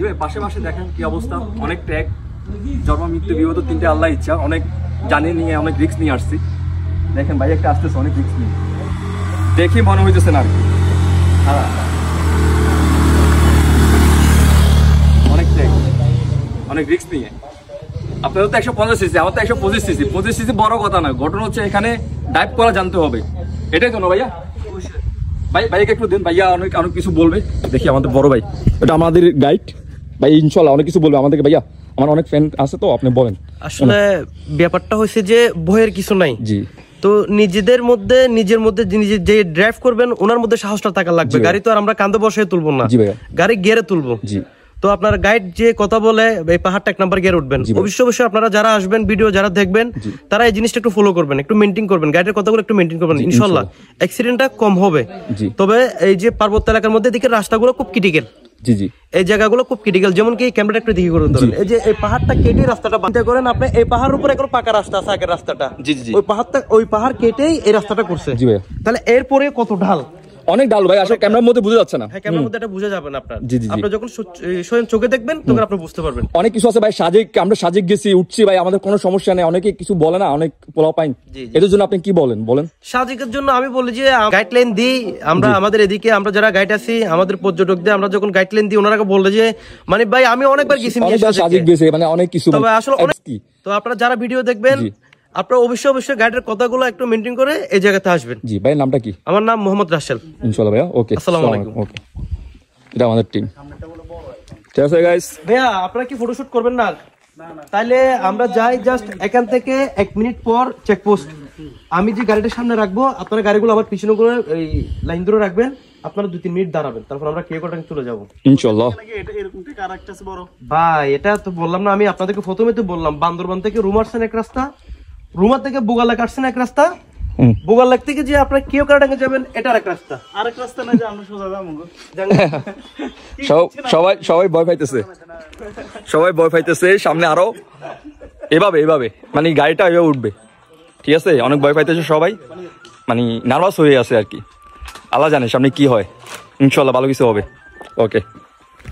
জি ভাই পাশে পাশে দেখেন কি অবস্থা, অনেক ট্র্যাক, জন্ম মৃত্যু বিপদ তিনটে আল্লাহ ইচ্ছা, অনেক জানিয়ে নিয়ে অনেক রিস্ক নিয়ে আসছি। দেখেন ভাই একটা আসতেছে অনেক রিস্ক নিয়ে, দেখি মনে হইতেছে না আর কি। অনেক ট্র্যাক, অনেক রিস্ক নিয়ে। আপনাদের তো 150 সিসি, আমার তো 125 সিসি। 25 সিসি বড় কথা না, ঘটনা হচ্ছে এখানে ডাইভ করা জানতে হবে, এটাই তো না ভাইয়া? ভাই ভাইকে একটু দেন, ভাইয়া অনেক অনেক কিছু বলবে। দেখি আমাদের বড় ভাই, এটা আমাদের গাইড ভাই, ইনশাল্লাহ অনেক কিছু বলবে আমাদেরকে। ভাইয়া আমার অনেক ফ্রেন্ড আছে তো, আপনি বলেন। আসলে ব্যাপারটা হয়েছে যে ভয়ের কিছু নাই। জি। তো নিজের মধ্যে যে ড্রাইভ করবেন ওনার মধ্যে সাহসটা থাকা লাগবে। গাড়ি তো আর আমরা কান্দে বসে তুলবো না, গাড়ি গিয়ারে তুলবো। জি। তো আপনার গাইড যে কথা বলে এই পাহাড়টা 1 নাম্বার গিয়ারে উঠবেন। অবশ্যই আপনারা যারা আসবেন, ভিডিও যারা দেখবেন, তারা এই জিনিসটা একটু ফলো করবেন, একটু মেনটেন করবেন, গাইডের কথাগুলো একটু মেনটেন করবেন। ইনশাআল্লাহ অ্যাক্সিডেন্টটা কম হবে। তবে এই যে পার্বত্য এলাকার মধ্যে দিকে রাস্তাগুলো খুব ক্রিটিক্যাল। জি জি। এই জায়গাগুলো খুব ক্রিটিক্যাল, যেমন কি ক্যামেরাটা একটু দেখি করে ধরেন। এই যে এই পাহাড়টা কেটে রাস্তাটা বানতে করেন আপনি, এই পাহাড়ের উপরে একটা পাকা রাস্তা আছে আগের রাস্তাটা। জি জি। ওই পাহাড় কেটেই এই রাস্তাটা করছে। জি ভাই। তাহলে এরপরে কত ঢাল, অনেক ডাল ভাই, আসলে ক্যামেরার মধ্যে বোঝা যাচ্ছে না। হ্যাঁ ক্যামেরার মধ্যে এটা বোঝা যাবে না আপনার। আপনি যখন স্বয়ং চোখে দেখবেন তখন আপনি বুঝতে পারবেন। অনেক কিছু আছে ভাই, আমরা সাজেক গেছি, উঠছি ভাই, আমাদের কোনো সমস্যা নেই। অনেকে কিছু বলে না, অনেক পোলাও পাইন, এর জন্য আপনি কি বলেন? সাজেকের জন্য আমি বলি যে গাইডলাইন দিই আমরা, আমাদের এদিকে আমরা যারা গাইড আছি, আমাদের পর্যটকদের আমরা যখন গাইডলাইন দিই, ওনারা বলে যে মানে ভাই আমি অনেকবার গেছি সাজেক গেছি, মানে অনেক কিছু। তবে আসলে তো আপনারা যারা ভিডিও দেখবেন আপনারা অবশ্যই গাইডের কথাগুলো একটু মেনটেন করে এই জায়গাতে আসবেন। জি ভাই, নামটা কি? আমার নাম মোহাম্মদ রাসেল। ইনশাআল্লাহ ভাইয়া। ওকে, আসসালামু আলাইকুম। ওকে, এটা আমাদের টিম। ঠিক আছে গাইস। ভাইয়া আপনারা কি ফটোশুট করবেন না? তাহলে আমরা যাই জাস্ট এখান থেকে 1 মিনিট পর চেকপোস্ট। আমি যে গাড়িটার সামনে রাখবো, আপনারা গাড়িগুলো আমার পিছনে করে এই লাইন ধরে রাখবেন। আপনারা 2-3 মিনিট দাঁড়াবেন, তারপর আমরা ক্লিয়ার করে চলে যাবো ইনশাআল্লাহ। ভাই এটা তো বললাম না আমি আপনাদেরকে, প্রথমে তো বললাম বান্দরবান থেকে রুমারসেন এক রাস্তা, রুমার থেকে বুগালা কাটছেন এক রাস্তা, বুগালাক থেকে যে আপনারা কেউ কাটাঙ্গে যাবেন এটা আরেক রাস্তা। আরেক রাস্তা না যে আমরা সোজা যাবো। সবাই ভয় পাইতেছে, সামনে আরো এভাবে মানে গাড়িটা এভাবে উঠবে। ঠিক আছে, অনেক ভয় পাইতেছে সবাই, মানে নার্ভাস হয়ে আছে আর কি। আল্লাহ জানে সামনে কি হয়, ইনশাআল্লাহ ভালো কিছু হবে। ওকে।